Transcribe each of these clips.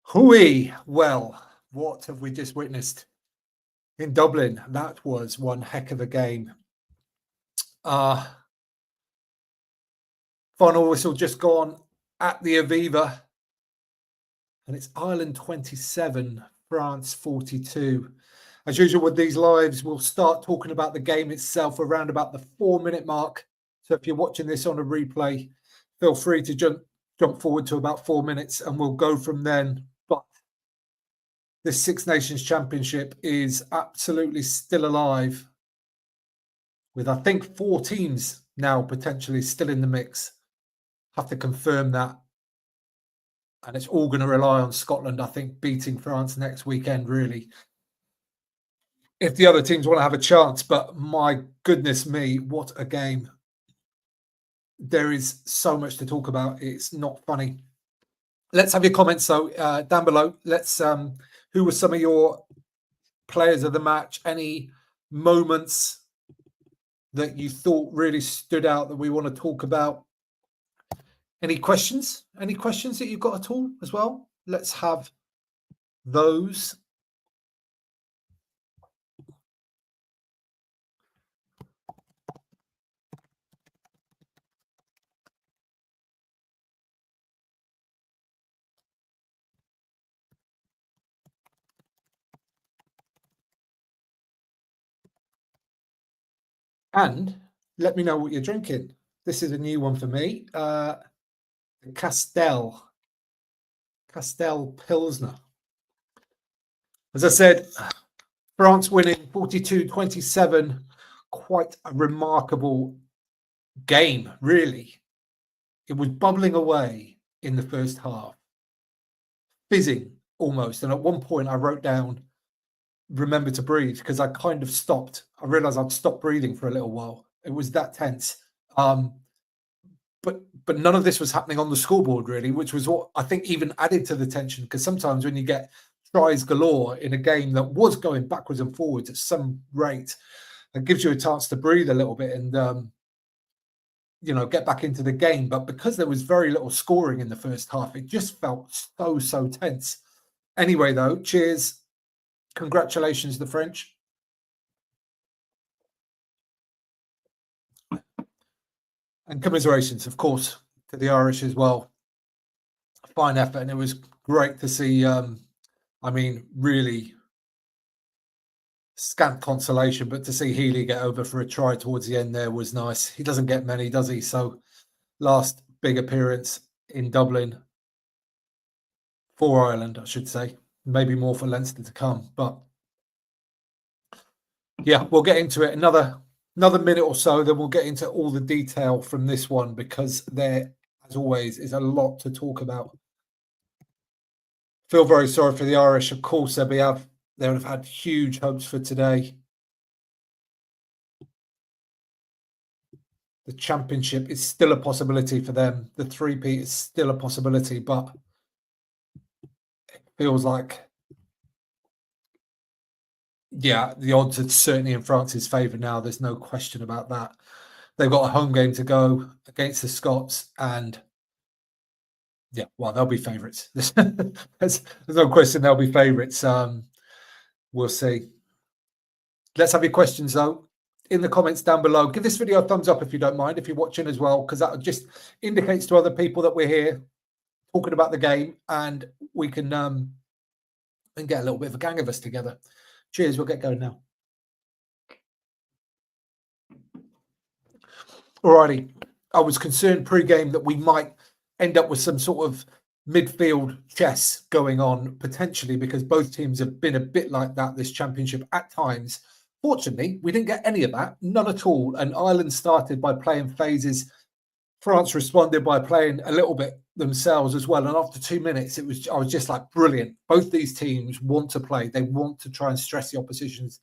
Hui, well, what have we just witnessed in Dublin? That was one heck of a game. Uh, Final whistle just gone at the Aviva, and it's Ireland 27, France 42. As usual with these lives, we'll start talking about the game itself around about the 4-minute mark. So if you're watching this on a replay, feel free to jump forward to about 4 minutes and we'll go from then. But this Six Nations Championship is absolutely still alive, with I think 4 teams now potentially still in the mix. Have to confirm that. And it's all going to rely on Scotland, I think, beating France next weekend, really, if the other teams want to have a chance. But my goodness me, what a game. There is so much to talk about. It's not funny. Let's have your comments, though, down below. Let's who were some of your players of the match? Any moments that you thought really stood out that we want to talk about? Any questions? Any questions that you've got at all as well? Let's have those. And let me know what you're drinking. This is a new one for me. Castell Pilsner. As I said, France winning 42-27. Quite a remarkable game, really. It was bubbling away in the first half, fizzing almost. And at one point I wrote down, remember to breathe, because I kind of stopped. I realized I'd stopped breathing for a little while. It was that tense. But none of this was happening on the scoreboard, really, which was what I think even added to the tension, because sometimes when you get tries galore in a game that was going backwards and forwards at some rate, it gives you a chance to breathe a little bit and get back into the game. But because there was very little scoring in the first half, it just felt so tense. Anyway, though, cheers. Congratulations, the French. And commiserations, of course, to the Irish as well. Fine effort, and it was great to see, really scant consolation, but to see Healy get over for a try towards the end there was nice. He doesn't get many, does he? So last big appearance in Dublin for Ireland, I should say. Maybe more for Leinster to come. But yeah, we'll get into it another minute or so, then we'll get into all the detail from this one, because there, as always, is a lot to talk about. Feel very sorry for the Irish. Of course, they would have had huge hopes for today. The championship is still a possibility for them. The three-peat is still a possibility, but it feels like, yeah, the odds are certainly in France's favour now. There's no question about that. They've got a home game to go against the Scots, and yeah, well, they'll be favourites. There's no question they'll be favourites. We'll see. Let's have your questions, though, in the comments down below. Give this video a thumbs up if you don't mind, if you're watching as well, because that just indicates to other people that we're here talking about the game, and we can get a little bit of a gang of us together. Cheers. We'll get going now. Alrighty. I was concerned pre-game that we might end up with some sort of midfield chess going on, potentially, because both teams have been a bit like that this championship at times. Fortunately, we didn't get any of that, none at all. And Ireland started by playing phases. France responded by playing a little bit themselves as well. And after 2 minutes, I was just like, brilliant. Both these teams want to play. They want to try and stress the opposition's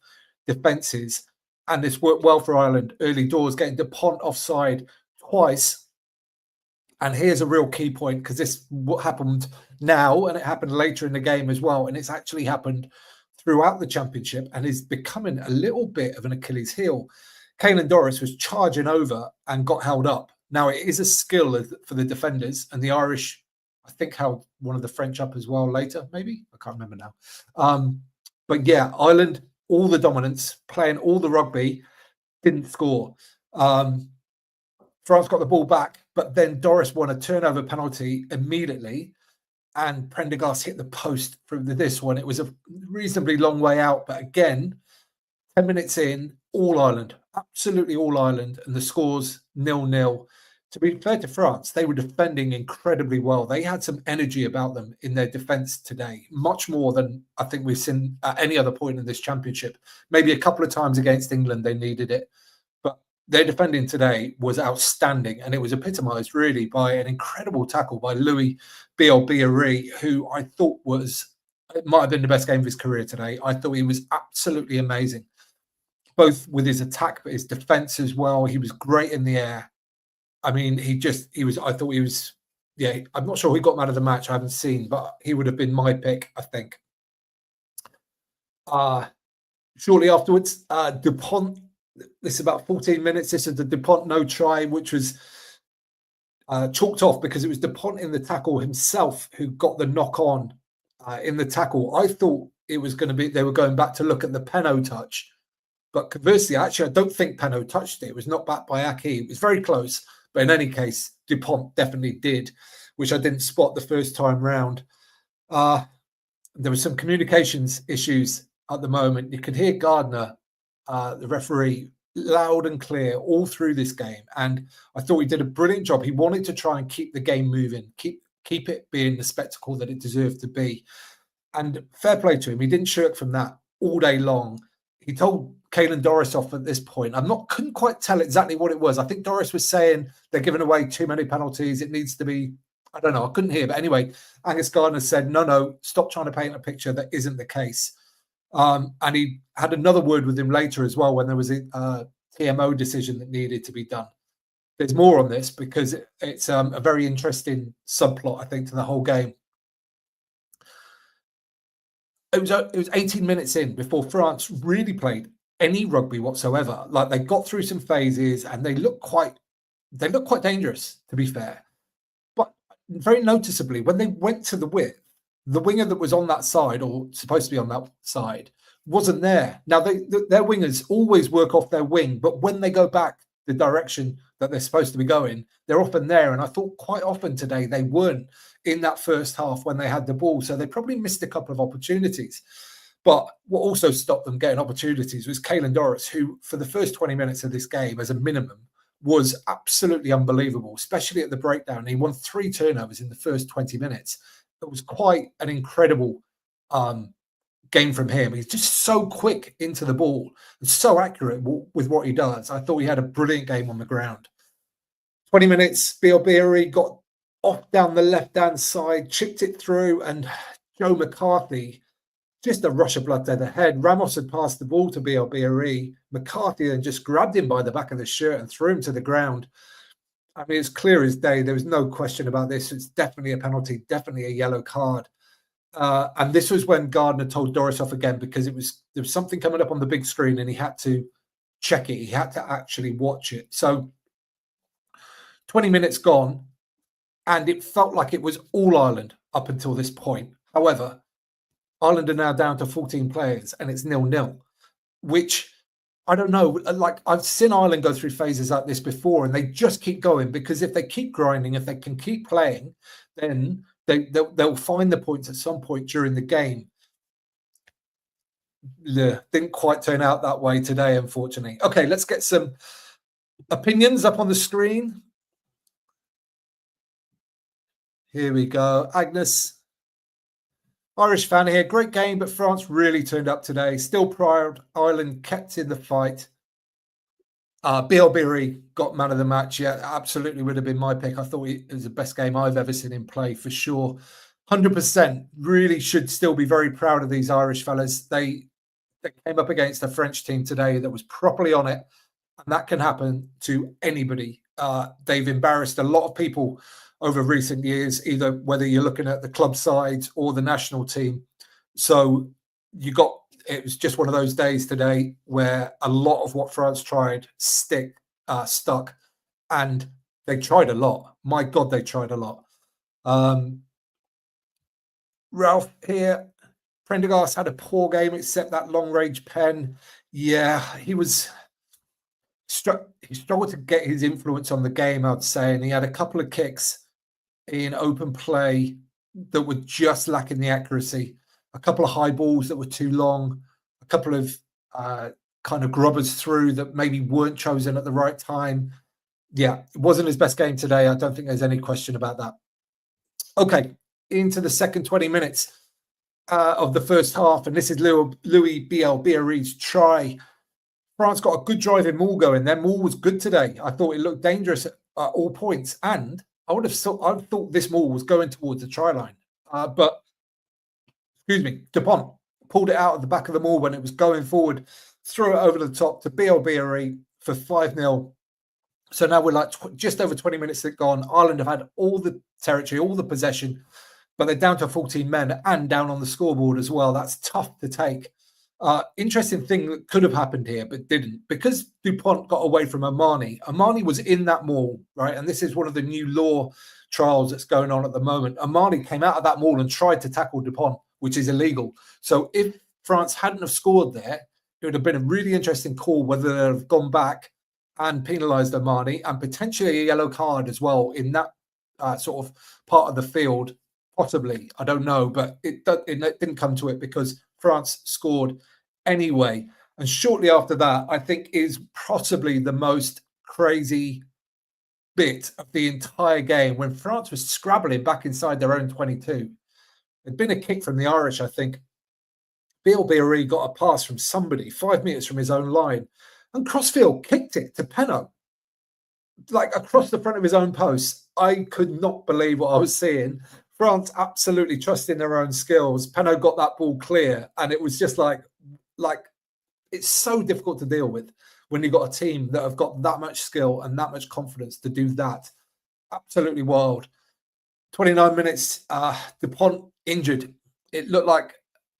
defences. And this worked well for Ireland early doors, getting Dupont offside twice. And here's a real key point, because this what happened now, and it happened later in the game as well. And it's actually happened throughout the championship and is becoming a little bit of an Achilles heel. Caelan Doris was charging over and got held up. Now, it is a skill for the defenders, and the Irish I think held one of the French up as well later, maybe. I can't remember now. But yeah, Ireland, all the dominance, playing all the rugby, didn't score. France got the ball back, but then Doris won a turnover penalty immediately, and Prendergast hit the post from this one. It was a reasonably long way out, but again, 10 minutes in, all Ireland, absolutely all Ireland, and the score's 0-0. To be fair to France, they were defending incredibly well. They had some energy about them in their defence today, much more than I think we've seen at any other point in this championship. Maybe a couple of times against England, they needed it. But their defending today was outstanding, and it was epitomised really by an incredible tackle by Louis Bielbiarri, who I thought it might have been the best game of his career today. I thought he was absolutely amazing, both with his attack, but his defence as well. He was great in the air. I mean, I thought he was, yeah, I'm not sure who got man of the match. I haven't seen, but he would have been my pick, I think. Shortly afterwards, Dupont, this is about 14 minutes. This is the Dupont no try, which was chalked off because it was Dupont in the tackle himself who got the knock on in the tackle. I thought it was going to be, they were going back to look at the Penaud touch. But conversely, actually, I don't think Penaud touched it. It was knocked back by Aki. It was very close. But in any case, Dupont definitely did, which I didn't spot the first time round. There were some communications issues at the moment. You could hear Gardner, the referee, loud and clear all through this game. And I thought he did a brilliant job. He wanted to try and keep the game moving, keep it being the spectacle that it deserved to be. And fair play to him. He didn't shirk from that all day long. He told Caelan Doris off at this point. Couldn't quite tell exactly what it was. I think Doris was saying they're giving away too many penalties. It needs to be, I don't know. I couldn't hear. But anyway, Angus Gardner said, no, stop trying to paint a picture that isn't the case. And he had another word with him later as well when there was a TMO decision that needed to be done. There's more on this because it's a very interesting subplot, I think, to the whole game. It was 18 minutes in before France really played any rugby whatsoever. Like, they got through some phases and they looked quite dangerous, to be fair. But very noticeably, when they went to the width, the winger that was on that side, or supposed to be on that side, wasn't there. Now, their wingers always work off their wing, but when they go back the direction that they're supposed to be going, they're often there. And I thought quite often today they weren't in that first half when they had the ball. So they probably missed a couple of opportunities. But what also stopped them getting opportunities was Caelan Doris, who for the first 20 minutes of this game, as a minimum, was absolutely unbelievable, especially at the breakdown. He won 3 turnovers in the first 20 minutes. It was quite an incredible game from him. He's just so quick into the ball and so accurate with what he does. I thought he had a brilliant game on the ground. 20 minutes, Bielbiarri got off down the left-hand side, chipped it through, and Joe McCarthy, just a rush of blood to the head. Ramos had passed the ball to Bielbiarri. McCarthy then just grabbed him by the back of the shirt and threw him to the ground. I mean, it's clear as day. There was no question about this. It's definitely a penalty, definitely a yellow card. And this was when Gardner told Doris off again because there was something coming up on the big screen and he had to check it. He had to actually watch it. So 20 minutes gone, and it felt like it was all Ireland up until this point. However, Ireland are now down to 14 players and it's 0-0, which I don't know. Like, I've seen Ireland go through phases like this before, and they just keep going because if they keep grinding, if they can keep playing, then they'll find the points at some point during the game. Didn't quite turn out that way today, unfortunately. Okay, let's get some opinions up on the screen. Here we go. Agnes, Irish fan here. Great game, but France really turned up today. Still proud. Ireland kept in the fight. Bielbiarri got man of the match. Yeah, absolutely would have been my pick. I thought it was the best game I've ever seen him play, for sure. 100%. Really should still be very proud of these Irish fellas. They came up against a French team today that was properly on it, and that can happen to anybody. They've embarrassed a lot of people over recent years, either whether you're looking at the club sides or the national team. So it was just one of those days today where a lot of what France tried stuck, and they tried a lot. My God, they tried a lot. Ralph here. Prendergast had a poor game, except that long-range pen. Yeah, he struggled to get his influence on the game, I'd say, and he had a couple of kicks in open play that were just lacking the accuracy. A couple of high balls that were too long. A couple of kind of grubbers through that maybe weren't chosen at the right time. Yeah, it wasn't his best game today. I don't think there's any question about that. Okay, into the second 20 minutes of the first half, and this is Louis Bielbiarri's try. France got a good driving maul going. Their maul was good today. I thought it looked dangerous at all points, and I thought this maul was going towards the try line. But excuse me, Dupont pulled it out of the back of the maul when it was going forward, threw it over the top to Bielbiarri for 5-0. So now we're like just over 20 minutes that gone. Ireland have had all the territory, all the possession, but they're down to 14 men and down on the scoreboard as well. That's tough to take. Interesting thing that could have happened here, but didn't. Because Dupont got away from Armani. Armani was in that maul, right? And this is one of the new law trials that's going on at the moment. Armani came out of that maul and tried to tackle Dupont, which is illegal. So if France hadn't have scored there, it would have been a really interesting call whether they'd have gone back and penalised Armani and potentially a yellow card as well in that sort of part of the field. Possibly, I don't know, but it didn't come to it because France scored anyway. And shortly after that, I think is possibly the most crazy bit of the entire game when France was scrabbling back inside their own 22. It'd been a kick from the Irish, I think. Bielbiarri got a pass from somebody 5 meters from his own line, and Crossfield kicked it to Penno, like across the front of his own post. I could not believe what I was seeing. France absolutely trusting their own skills. Penno got that ball clear, and it was just like it's so difficult to deal with when you've got a team that have got that much skill and that much confidence to do that. Absolutely wild. 29 minutes, Dupont injured. It looked like,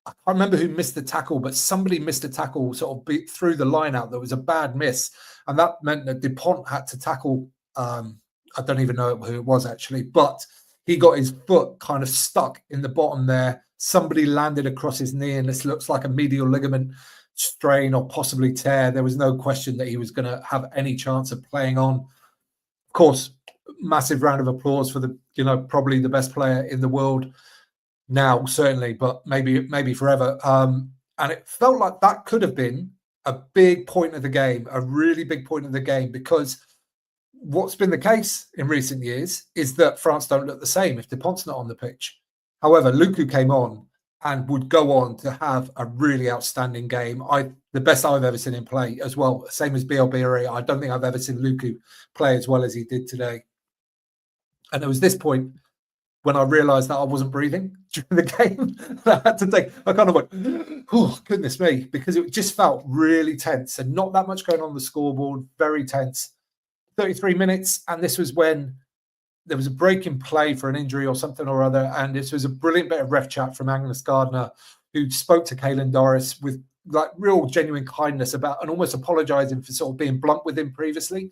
I can't remember who missed the tackle, but somebody missed a tackle sort of through the line out. There was a bad miss, and that meant that Dupont had to tackle, I don't even know who it was actually, but he got his foot kind of stuck in the bottom there. Somebody landed across his knee, and this looks like a medial ligament strain or possibly tear. There was no question that he was going to have any chance of playing on. Of course, massive round of applause for the, probably the best player in the world now, certainly, but maybe forever. And it felt like that could have been a big point of the game, a really big point of the game, because what's been the case in recent years is that France don't look the same if Dupont's not on the pitch. However, Luku came on and would go on to have a really outstanding game. The best I've ever seen him play as well. Same as Bielbiarri. I don't think I've ever seen Luku play as well as he did today. And there was this point when I realised that I wasn't breathing during the game. I kind of went, oh, goodness me, because it just felt really tense and not that much going on the scoreboard, very tense. 33 minutes, and this was when there was a break in play for an injury or something or other, and this was a brilliant bit of ref chat from Agnes Gardner, who spoke to Caelan Doris with like real genuine kindness about and almost apologising for sort of being blunt with him previously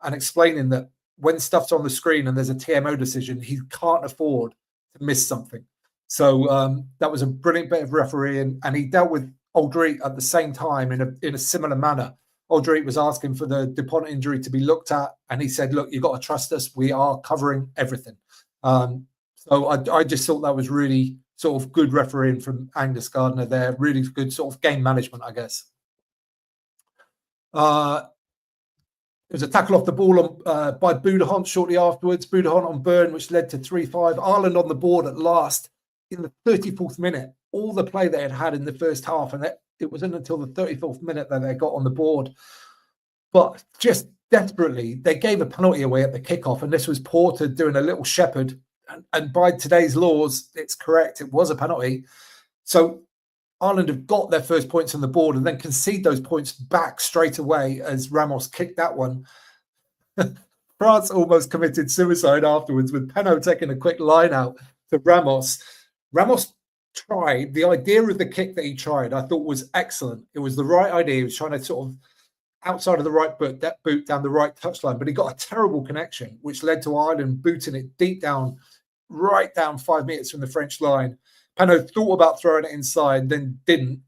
and explaining that when stuff's on the screen and there's a TMO decision, he can't afford to miss something. So that was a brilliant bit of refereeing, and he dealt with Aldrit at the same time in a similar manner. Aldrit was asking for the Dupont injury to be looked at, and he said, look, you've got to trust us. We are covering everything. So I just thought that was really sort of good refereeing from Angus Gardner there. Really good sort of game management, I guess. There was a tackle off the ball by Budahont shortly afterwards. Budahont on Byrne, which led to 3-5. Ireland on the board at last in the 34th minute. All the play they had in the first half, and it wasn't until the 34th minute that they got on the board. But just desperately, they gave a penalty away at the kickoff, and this was Porter doing a little shepherd. And by today's laws, it's correct. It was a penalty. So Ireland have got their first points on the board and then concede those points back straight away as Ramos kicked that one. France almost committed suicide afterwards with Penno taking a quick line out to Ramos. Ramos tried, the idea of the kick that he tried, I thought was excellent. It was the right idea. He was trying to sort of outside of the right boot, that boot down the right touchline, but he got a terrible connection, which led to Ireland booting it deep down, right down 5 meters from the French line. Pano thought about throwing it inside, then didn't,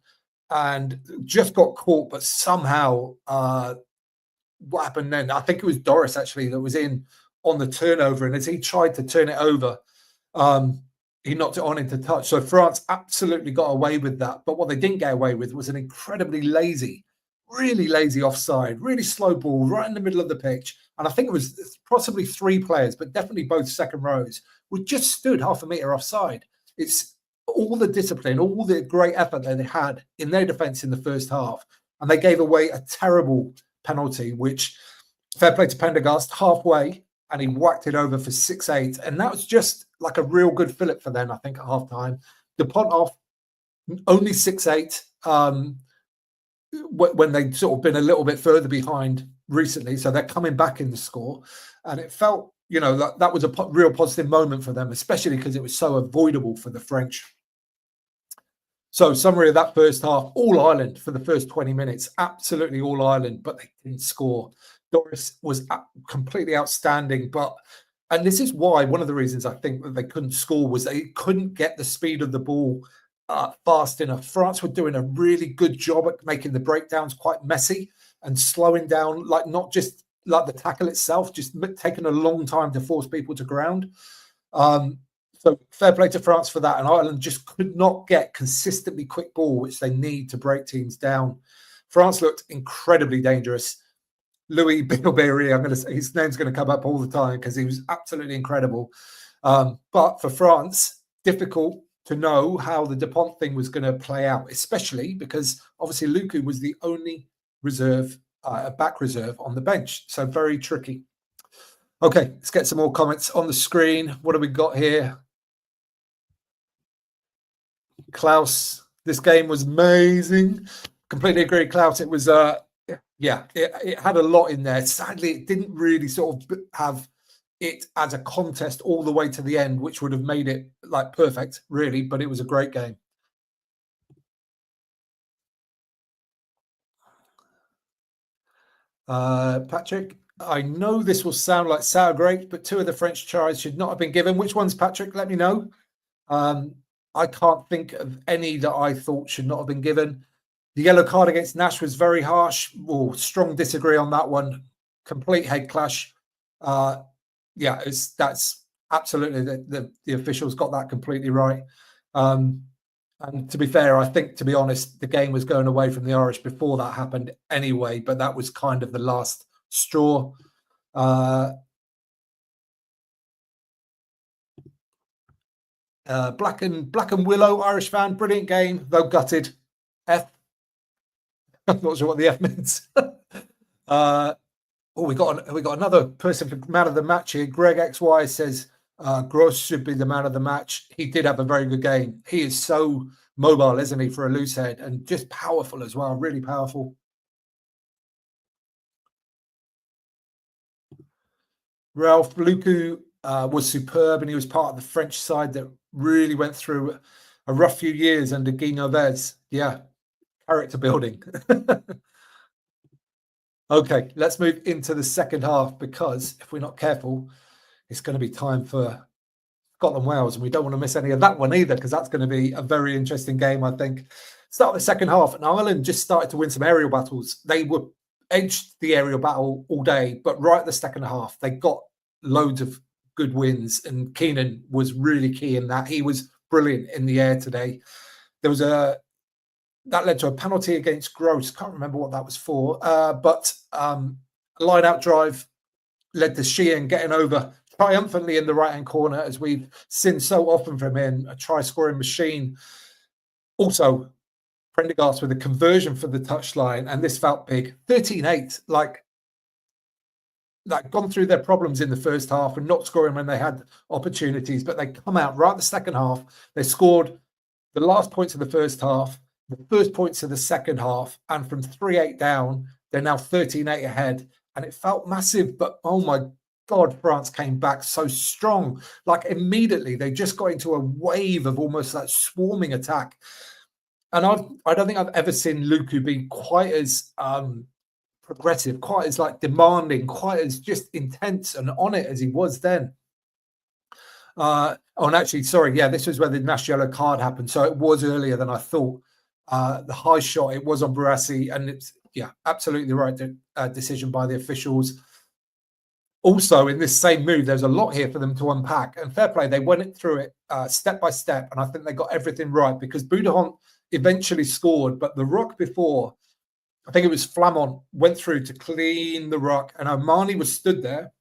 and just got caught. But somehow, what happened then? I think it was Doris actually that was in on the turnover, and as he tried to turn it over, he knocked it on into touch. So France absolutely got away with that. But what they didn't get away with was an incredibly lazy, really lazy offside, really slow ball right in the middle of the pitch. And I think it was possibly 3 players, but definitely both second rows, were just stood half a metre offside. It's all the discipline, all the great effort that they had in their defence in the first half. And they gave away a terrible penalty, which, fair play to Pendergast, halfway, and he whacked it over for 6-8. And that was just like a real good fillip for them, I think, at half time. Dupont off, only 6-8, when they'd sort of been a little bit further behind recently. So they're coming back in the score. And it felt, that was a real positive moment for them, especially because it was so avoidable for the French. So summary of that first half, all Ireland for the first 20 minutes, absolutely all Ireland, but they didn't score. Doris was completely outstanding, and this is why one of the reasons I think that they couldn't score was they couldn't get the speed of the ball fast enough. France were doing a really good job at making the breakdowns quite messy and slowing down, like not just like the tackle itself, just taking a long time to force people to ground. So fair play to France for that. And Ireland just could not get consistently quick ball, which they need to break teams down. France looked incredibly dangerous. Louis Bilberry, I'm going to say his name's going to come up all the time because he was absolutely incredible. But for France, difficult to know how the Dupont thing was going to play out, especially because obviously Luku was the only reserve, back reserve on the bench. So very tricky. Okay, let's get some more comments on the screen. What have we got here? Klaus, this game was amazing. Completely agree, Klaus. It was, it had a lot in there. Sadly, it didn't really sort of have it as a contest all the way to the end, which would have made it like perfect, really. But it was a great game. Patrick, I know this will sound like sour grapes, but 2 of the French tries should not have been given. Which ones, Patrick? Let me know. I can't think of any that I thought should not have been given. The yellow card against Nash was very harsh. Strong disagree on that one. Complete head clash. That's absolutely the officials got that completely right. And to be fair, I think, to be honest, the game was going away from the Irish before that happened anyway, but that was kind of the last straw. Black and Willow, Irish fan, brilliant game, though gutted. F. I'm not sure what the F means. We got another person for man of the match here. Greg XY says Gross should be the man of the match. He did have a very good game. He is so mobile, isn't he, for a loose head, and just powerful as well, really powerful. Ralph Luku was superb, and he was part of the French side that really went through a rough few years under Guy Novès. Yeah, character building. Okay, let's move into the second half, because if we're not careful, it's going to be time for Scotland Wales, and we don't want to miss any of that one either, because that's going to be a very interesting game, I think. Start the second half, and Ireland just started to win some aerial battles. They were edged the aerial battle all day, but right at the second half, they got loads of good wins, and Keenan was really key in that. He was brilliant in the air today. There was that led to a penalty against Gross. Can't remember what that was for, but a line-out drive led to Sheehan getting over triumphantly in the right-hand corner, as we've seen so often from him, a try-scoring machine. Also, Prendergast with a conversion for the touchline, and this felt big. 13-8, like gone through their problems in the first half and not scoring when they had opportunities, but they come out right at the second half. They scored the last points of the first half, the first points of the second half, and from 3-8 down, they're now 13-8 ahead, and it felt massive, but oh my God, France came back so strong. Like immediately, they just got into a wave of almost like swarming attack. And I don't think I've ever seen Luku be quite as progressive, quite as like demanding, quite as just intense and on it as he was then. And actually, sorry, yeah, this was where the Nash yellow card happened. So it was earlier than I thought. The high shot, it was on Barassi, and it's, yeah, absolutely the right decision by the officials. Also, in this same move, there's a lot here for them to unpack. And fair play, they went through it step by step, and I think they got everything right because Boudehont eventually scored, but the ruck before, I think it was Flamont, went through to clean the ruck, and Omani was stood there,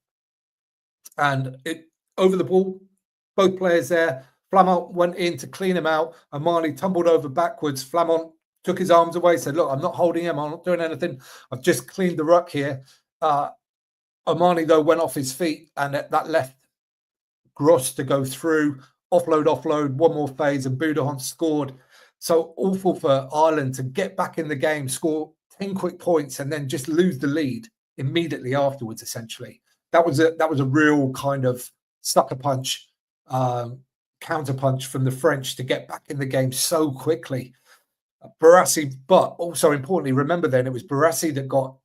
and it over the ball, both players there. Flamont went in to clean him out. Omani tumbled over backwards. Flamont took his arms away, said, "Look, I'm not holding him. I'm not doing anything. I've just cleaned the ruck here." Omani, though, went off his feet, and that left Gross to go through, offload, one more phase, and Boudehont scored. So awful for Ireland to get back in the game, score 10 quick points, and then just lose the lead immediately afterwards, essentially. That was a real kind of sucker punch, counter punch from the French to get back in the game so quickly. Barassi, but also importantly, remember then it was Barassi that got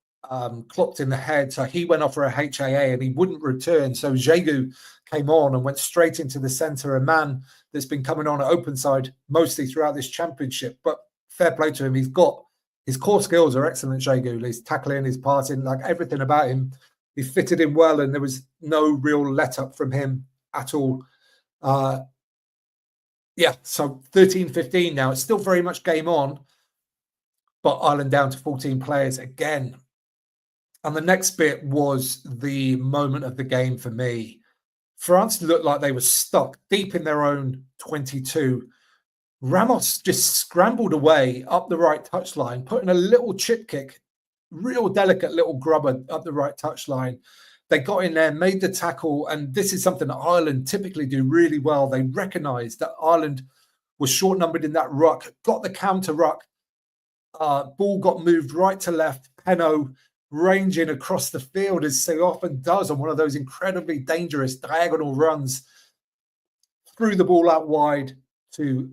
clocked in the head, so he went off for a HAA and he wouldn't return. So Jegu came on and went straight into the centre, a man that's been coming on at open side mostly throughout this championship. But fair play to him, he's got his core skills are excellent. Jegu, his tackling, his passing, like everything about him, he fitted in well, and there was no real let up from him at all. Yeah, so 13-15 now. It's still very much game on, but Ireland down to 14 players again. And the next bit was the moment of the game for me. France looked like they were stuck deep in their own 22. Ramos just scrambled away up the right touchline, putting a little chip kick, real delicate little grubber up the right touchline. They got in there, made the tackle, and this is something that Ireland typically do really well. They recognised that Ireland was short-numbered in that ruck, got the counter ruck, ball got moved right to left, Penaud ranging across the field as so often does on one of those incredibly dangerous diagonal runs, threw the ball out wide to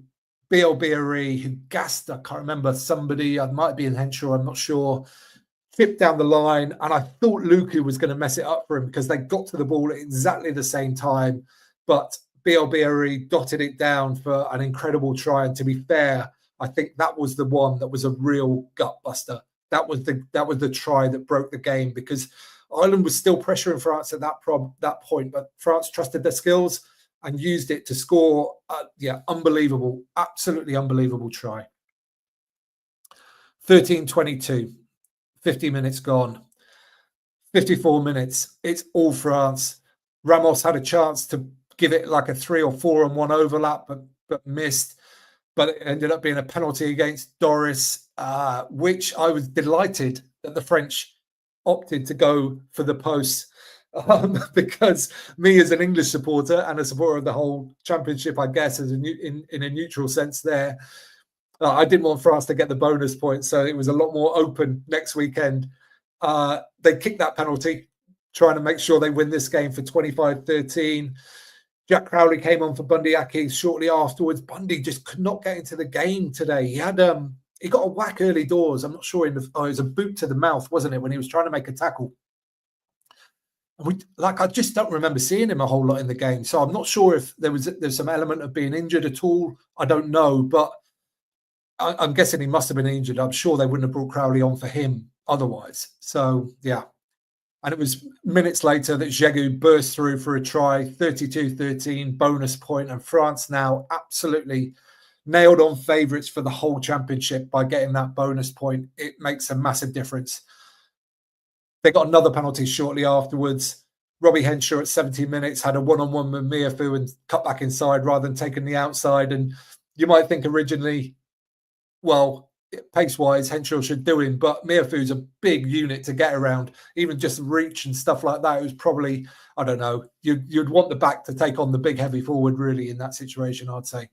BLBRE, who gassed, I can't remember, somebody, I might be in Henshaw, I'm not sure, tipped down the line, and I thought Luku was going to mess it up for him because they got to the ball at exactly the same time, but BLBRE dotted it down for an incredible try, and to be fair, I think that was the one that was a real gut buster. That was the try that broke the game, because Ireland was still pressuring France at that point, but France trusted their skills and used it to score. Unbelievable, absolutely unbelievable try. 13-22, 50 minutes gone. 54 minutes, it's all France. Ramos had a chance to give it like a 3 or 4 on one overlap, but missed. But it ended up being a penalty against Doris, which I was delighted that the French opted to go for the post, because me as an English supporter and a supporter of the whole championship, I guess, in a neutral sense there, I didn't want France to get the bonus point, so it was a lot more open next weekend. They kicked that penalty, trying to make sure they win this game for 25-13. Jack Crowley came on for Bundy Aki shortly afterwards. Bundy just could not get into the game today. He had he got a whack early doors. I'm not sure it was a boot to the mouth, wasn't it, when he was trying to make a tackle. And I just don't remember seeing him a whole lot in the game. So I'm not sure if there's some element of being injured at all. I don't know, but I'm guessing he must have been injured. I'm sure they wouldn't have brought Crowley on for him otherwise. So yeah. And it was minutes later that Jegu burst through for a try, 32-13, bonus point, and France now absolutely nailed on favourites for the whole championship by getting that bonus point. It makes a massive difference. They got another penalty shortly afterwards. Robbie Henshaw at 17 minutes had a one-on-one with Miafu and cut back inside rather than taking the outside. And you might think originally, well, pace-wise, Henshaw should do him, but Miafu's a big unit to get around. Even just reach and stuff like that, it was probably, I don't know, you'd want the back to take on the big heavy forward, really, in that situation, I'd say.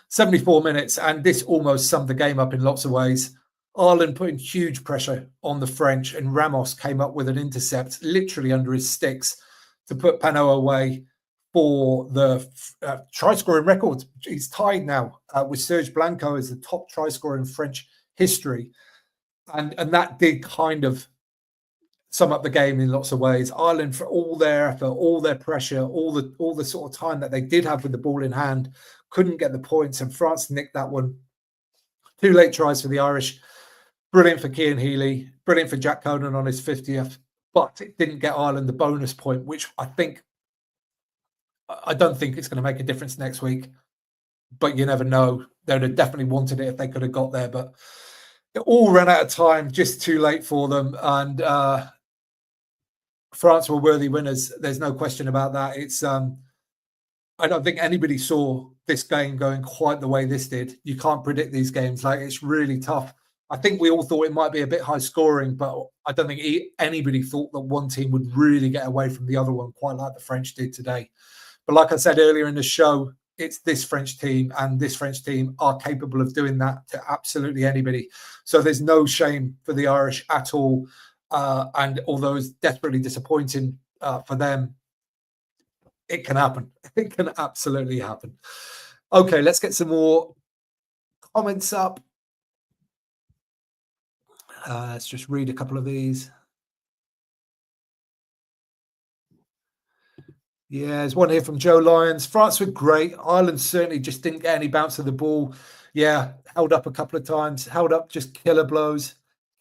74 minutes, and this almost summed the game up in lots of ways. Ireland putting huge pressure on the French, and Ramos came up with an intercept literally under his sticks to put Penaud away for the try-scoring record. He's tied now with Serge Blanco as the top try-scorer in French history. And that did kind of sum up the game in lots of ways. Ireland, for all their effort, all their pressure, all the sort of time that they did have with the ball in hand, couldn't get the points, and France nicked that one. 2 late tries for the Irish. Brilliant for Cian Healy, brilliant for Jack Conan on his 50th, but it didn't get Ireland the bonus point, which I don't think it's going to make a difference next week, but you never know. They'd have definitely wanted it if they could have got there, but it all ran out of time, just too late for them, and France were worthy winners. There's no question about that. I don't think anybody saw this game going quite the way this did. You can't predict these games. Like, it's really tough. I think we all thought it might be a bit high scoring, but I don't think anybody thought that one team would really get away from the other one quite like the French did today. But like I said earlier in the show, it's this French team, and this French team are capable of doing that to absolutely anybody. So there's no shame for the Irish at all. And although it's desperately disappointing for them, it can happen. It can absolutely happen. Okay, let's get some more comments up. Let's just read a couple of these. Yeah, there's one here from Joe Lyons. France were great. Ireland certainly just didn't get any bounce of the ball. Yeah, held up a couple of times, held up just killer blows.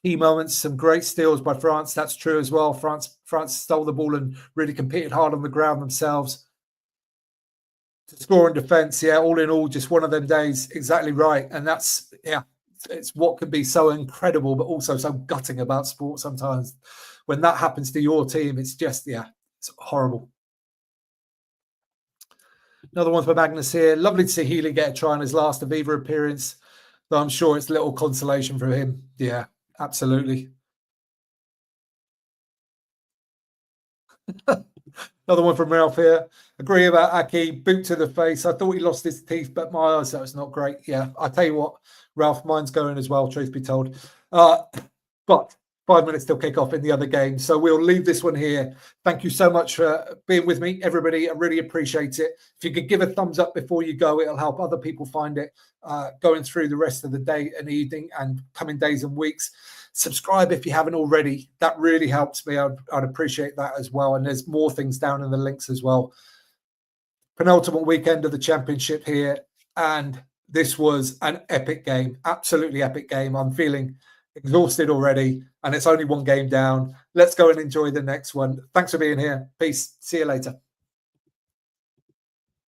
Key moments, some great steals by France. That's true as well. France stole the ball and really competed hard on the ground themselves. To score in defence, yeah, all in all, just one of them days. Exactly right. And that's, yeah, it's what can be so incredible, but also so gutting about sport sometimes. When that happens to your team, it's just, yeah, it's horrible. Another one for Magnus here. Lovely to see Healy get a try on his last Aviva appearance, though I'm sure it's little consolation for him. Yeah, absolutely. Another one from Ralph here. Agree about Aki. Boot to the face. I thought he lost his teeth, but my eyes, that was not great. Yeah, I tell you what, Ralph, mine's going as well, truth be told. But 5 minutes till kick off in the other game. So we'll leave this one here. Thank you so much for being with me, everybody. I really appreciate it. If you could give a thumbs up before you go, it'll help other people find it going through the rest of the day and evening and coming days and weeks. Subscribe if you haven't already. That really helps me. I'd appreciate that as well. And there's more things down in the links as well. Penultimate weekend of the championship here. And this was an epic game. Absolutely epic game. I'm feeling exhausted already, and it's only one game down. Let's go and enjoy the next one. Thanks for being here. Peace. See you later.